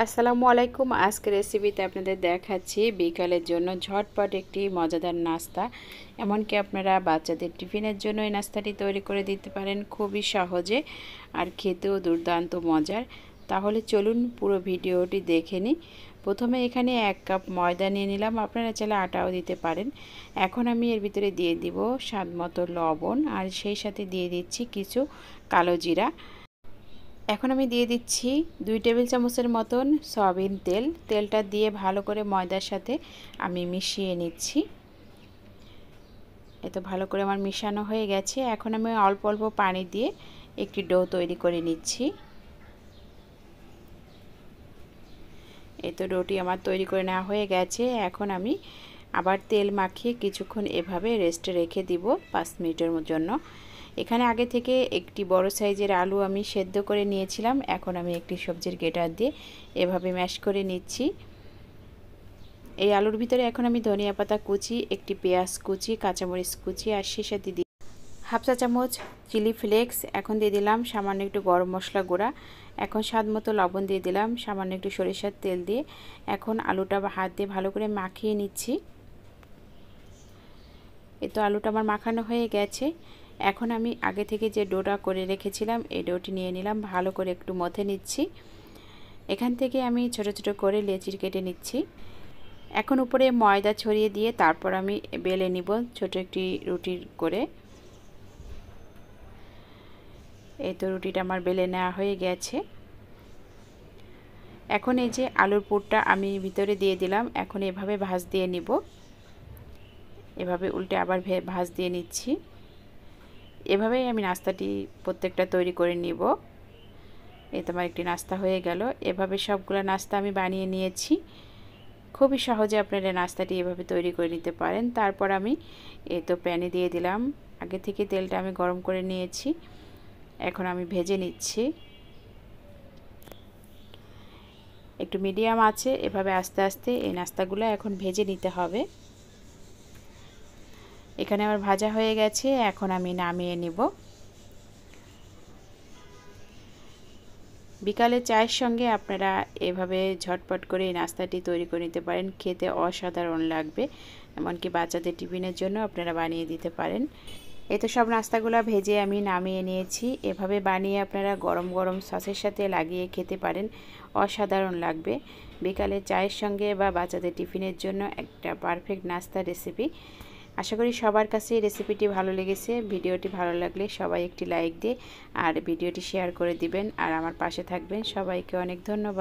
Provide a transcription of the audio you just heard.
আসসালামু আলাইকুম। আজকে রেসিপিতে আপনাদের দেখাচ্ছি বিকালের জন্য ঝটপট একটি মজাদার নাস্তা। এমনকি আপনারা বাচ্চাদের টিফিনের জন্য এই নাস্তাটি তৈরি করে দিতে পারেন খুবই সহজে, আর খেতেও দুর্দান্ত মজার। তাহলে চলুন পুরো ভিডিওটি দেখে নিই। প্রথমে এখানে 1 কাপ ময়দা নিয়ে নিলাম, আপনারা চাইলে আটাও দিতে পারেন। এখন আমি এর ভিতরে দিয়ে দিব স্বাদ মতো লবণ, আর সেই সাথে দিয়ে দিচ্ছি কিছু কালো জিরা। এখন আমি দিয়ে দিচ্ছি 2 টেবিল চামচের মতন সয়াবিন তেল। তেলটা দিয়ে ভালো করে ময়দার সাথে আমি মিশিয়ে নিচ্ছি। এত ভালো করে আমার মিশানো হয়ে গেছে। এখন আমি অল্প অল্প পানি দিয়ে একটি ডো তৈরি করে নিচ্ছি। এই তো ডোটি আমার তৈরি করে নেওয়া হয়ে গেছে। এখন আমি আবার তেল মাখিয়ে কিছুক্ষণ এভাবে রেস্টে রেখে দিব 5 মিনিটের জন্য। এখানে আগে থেকে একটি বড় সাইজের আলু আমি সেদ্ধ করে নিয়েছিলাম। এখন আমি একটি সবজির গ্রেটার দিয়ে এভাবে ম্যাশ করে নিচ্ছি। এই আলুর ভিতরে এখন আমি ধনিয়া পাতা কুচি, একটি পেঁয়াজ কুচি, কাঁচামরিচ কুচি, আর সে সাথে দিই 1/2 চা চামচ চিলি ফ্লেক্স। এখন দিয়ে দিলাম সামান্য একটু গরম মশলা গুঁড়া। এখন স্বাদ মতো লবণ দিয়ে দিলাম, সামান্য একটু সরিষার তেল দিয়ে এখন আলুটা হাত দিয়ে ভালো করে মাখিয়ে নিচ্ছি। এই তো আলুটা আমার মাখানো হয়ে গেছে। এখন আমি আগে থেকে যে ডোটা করে রেখেছিলাম এই ডোটি নিয়ে নিলাম, ভালো করে একটু মথে নিচ্ছি। এখান থেকে আমি ছোট ছোট করে লেচি কেটে নিচ্ছি। এখন উপরে ময়দা ছড়িয়ে দিয়ে তারপর আমি বেলে নিব ছোট একটি রুটি করে। এই তো রুটিটা আমার বেলে নেওয়া হয়ে গেছে। এখন এই যে আলুর পুরটা আমি ভিতরে দিয়ে দিলাম। এখন এভাবে ভাঁজ দিয়ে নিব, এভাবে উল্টে আবার ভাঁজ দিয়ে নিচ্ছি। এভাবেই আমি নাস্তাটি প্রত্যেকটা তৈরি করে নিব। এই তো আমার একটি নাস্তা হয়ে গেল। এভাবে সবগুলো নাস্তা আমি বানিয়ে নিয়েছি। খুবই সহজে আপনারা নাস্তাটি এভাবে তৈরি করে নিতে পারেন। তারপর আমি এই তো প্যানে দিয়ে দিলাম, আগে থেকে তেলটা আমি গরম করে নিয়েছি। এখন আমি ভেজে নিচ্ছি একটু মিডিয়াম আছে। এভাবে আস্তে আস্তে এই নাস্তাগুলো এখন ভেজে নিতে হবে। এখানে আমার ভাজা হয়ে গেছে, এখন আমি নামিয়ে নিব। বিকালে চায়ের সঙ্গে আপনারা এভাবে ঝটপট করে এই নাস্তাটি তৈরি করে নিতে পারেন, খেতে অসাধারণ লাগবে। এমনকি বাচ্চাদের টিফিনের জন্য আপনারা বানিয়ে দিতে পারেন। এই তো সব নাস্তাগুলো ভেজে আমি নামিয়ে নিয়েছি। এভাবে বানিয়ে আপনারা গরম গরম সসের সাথে লাগিয়ে খেতে পারেন, অসাধারণ লাগবে। বিকালে চায়ের সঙ্গে বা বাচ্চাদের টিফিনের জন্য একটা পারফেক্ট নাস্তা রেসিপি। আশা করি সবার কাছে এই রেসিপিটি ভালো লেগেছে। ভিডিওটি ভালো লাগলে সবাই একটি লাইক দিয়ে আর ভিডিওটি শেয়ার করে দিবেন, আর আমার পাশে থাকবেন। সবাইকে অনেক ধন্যবাদ।